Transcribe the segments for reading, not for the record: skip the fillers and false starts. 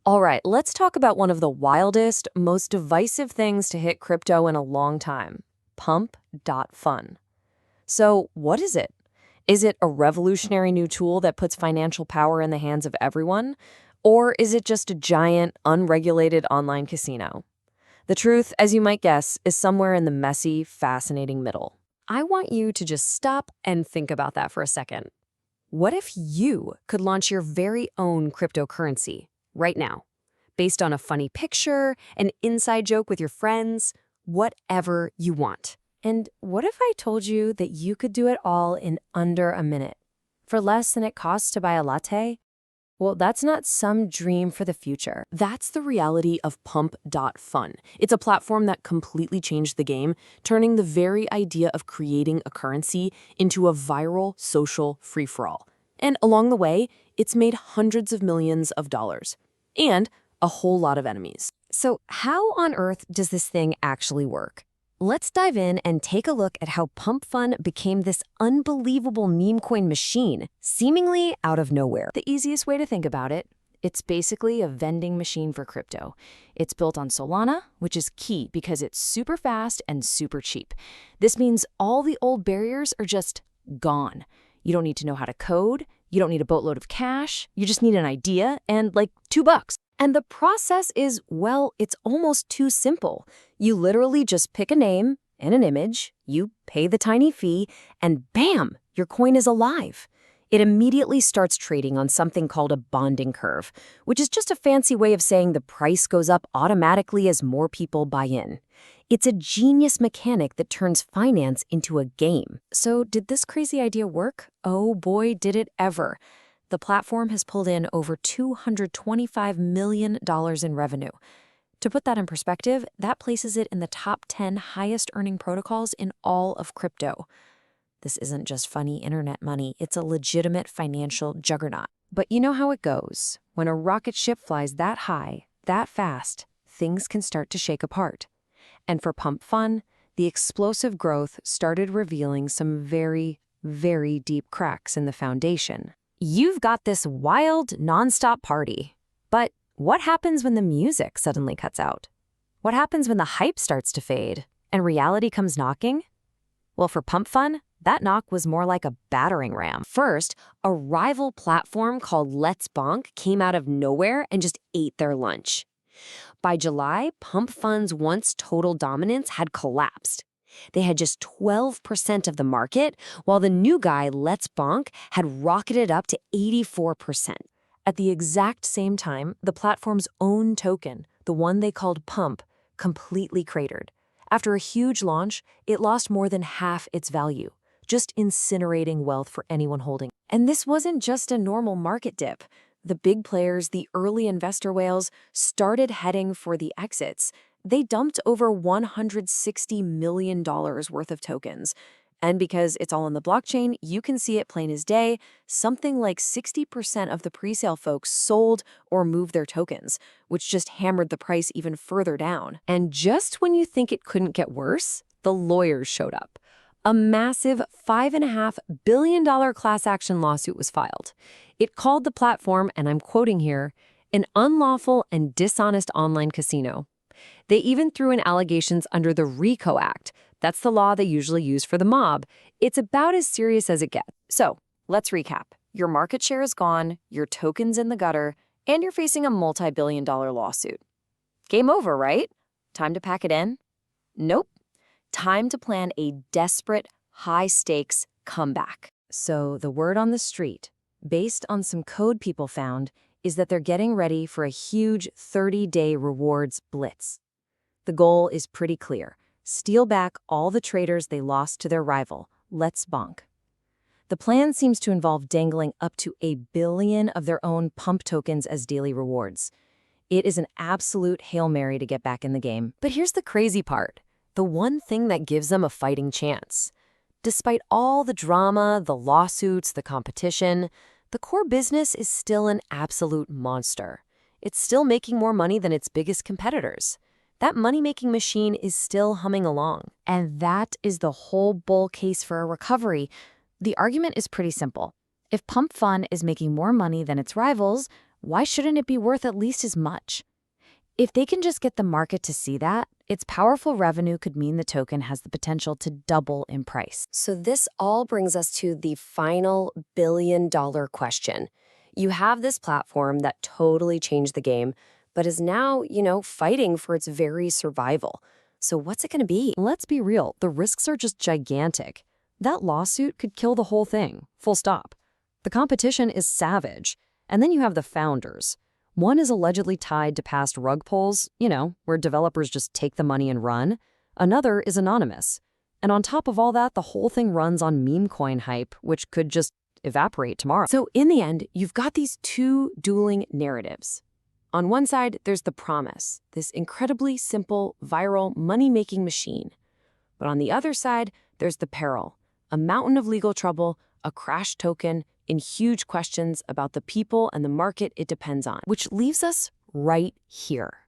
All right, let's talk about one of the wildest, most divisive things to hit crypto in a long time, Pump.fun. So, what is it? Is it a revolutionary new tool that puts financial power in the hands of everyone? Or is it just a giant, unregulated online casino? The truth, as you might guess, is somewhere in the messy, fascinating middle. I want you to just stop and think about that for a second. What if you could launch your very own cryptocurrency right now, based on a funny picture, an inside joke with your friends, whatever you want? And what if I told you that you could do it all in under a minute, for less than it costs to buy a latte? Well, that's not some dream for the future. That's the reality of Pump.fun. It's a platform that completely changed the game, turning the very idea of creating a currency into a viral social free-for-all. And along the way, it's made hundreds of millions of dollars and a whole lot of enemies. So how on earth does this thing actually work? Let's dive in and take a look at how Pump.fun became this unbelievable meme coin machine, seemingly out of nowhere. The easiest way to think about it, it's basically a vending machine for crypto. It's built on Solana, which is key because it's super fast and super cheap. This means all the old barriers are just gone. You don't need to know how to code, you don't need a boatload of cash, you just need an idea and like $2. And the process is, well, it's almost too simple. You literally just pick a name and an image, you pay the tiny fee, and bam, your coin is alive. It immediately starts trading on something called a bonding curve, which is just a fancy way of saying the price goes up automatically as more people buy in. It's a genius mechanic that turns finance into a game. So did this crazy idea work? Oh boy, did it ever. The platform has pulled in over $225 million in revenue. To put that in perspective, that places it in the top 10 highest earning protocols in all of crypto. This isn't just funny internet money, it's a legitimate financial juggernaut. But you know how it goes. When a rocket ship flies that high, that fast, things can start to shake apart. And for Pump.fun, the explosive growth started revealing some very, very deep cracks in the foundation. You've got this wild, nonstop party. But what happens when the music suddenly cuts out? What happens when the hype starts to fade and reality comes knocking? Well, for Pump.fun, that knock was more like a battering ram. First, a rival platform called Let's Bonk came out of nowhere and just ate their lunch. By July, Pump.fun's once total dominance had collapsed. They had just 12% of the market, while the new guy, Let's Bonk, had rocketed up to 84%. At the exact same time, the platform's own token, the one they called Pump, completely cratered. After a huge launch, it lost more than half its value, just incinerating wealth for anyone holding. And this wasn't just a normal market dip. The big players, the early investor whales, started heading for the exits. They dumped over $160 million worth of tokens. And because it's all on the blockchain, you can see it plain as day, something like 60% of the presale folks sold or moved their tokens, which just hammered the price even further down. And just when you think it couldn't get worse, the lawyers showed up. A massive $5.5 billion class action lawsuit was filed. It called the platform, and I'm quoting here, an unlawful and dishonest online casino. They even threw in allegations under the RICO Act. That's the law they usually use for the mob. It's about as serious as it gets. So, let's recap. Your market share is gone, your token's in the gutter, and you're facing a multi-billion-dollar lawsuit. Game over, right? Time to pack it in? Nope. Time to plan a desperate, high-stakes comeback. So the word on the street, based on some code people found, is that they're getting ready for a huge 30-day rewards blitz. The goal is pretty clear. Steal back all the traders they lost to their rival, Let's Bonk. The plan seems to involve dangling up to 1 billion of their own Pump tokens as daily rewards. It is an absolute Hail Mary to get back in the game. But here's the crazy part. The one thing that gives them a fighting chance. Despite all the drama, the lawsuits, the competition, the core business is still an absolute monster. It's still making more money than its biggest competitors. That money-making machine is still humming along. And that is the whole bull case for a recovery. The argument is pretty simple. If Pump.fun is making more money than its rivals, why shouldn't it be worth at least as much? If they can just get the market to see that, its powerful revenue could mean the token has the potential to double in price. So this all brings us to the final billion-dollar question. You have this platform that totally changed the game, but is now, fighting for its very survival. So what's it going to be? Let's be real, the risks are just gigantic. That lawsuit could kill the whole thing, full stop. The competition is savage. And then you have the founders. One is allegedly tied to past rug pulls, where developers just take the money and run. Another is anonymous. And on top of all that, the whole thing runs on meme coin hype, which could just evaporate tomorrow. So in the end, you've got these two dueling narratives. On one side, there's the promise, this incredibly simple, viral, money-making machine. But on the other side, there's the peril, a mountain of legal trouble, a crash token, in huge questions about the people and the market it depends on. Which leaves us right here.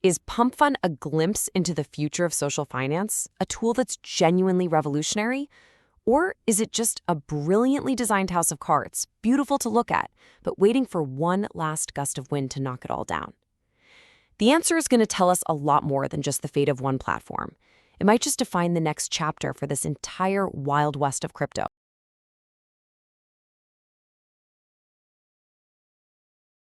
Is Pump.fun a glimpse into the future of social finance? A tool that's genuinely revolutionary? Or is it just a brilliantly designed house of cards, beautiful to look at, but waiting for one last gust of wind to knock it all down? The answer is going to tell us a lot more than just the fate of one platform. It might just define the next chapter for this entire wild west of crypto.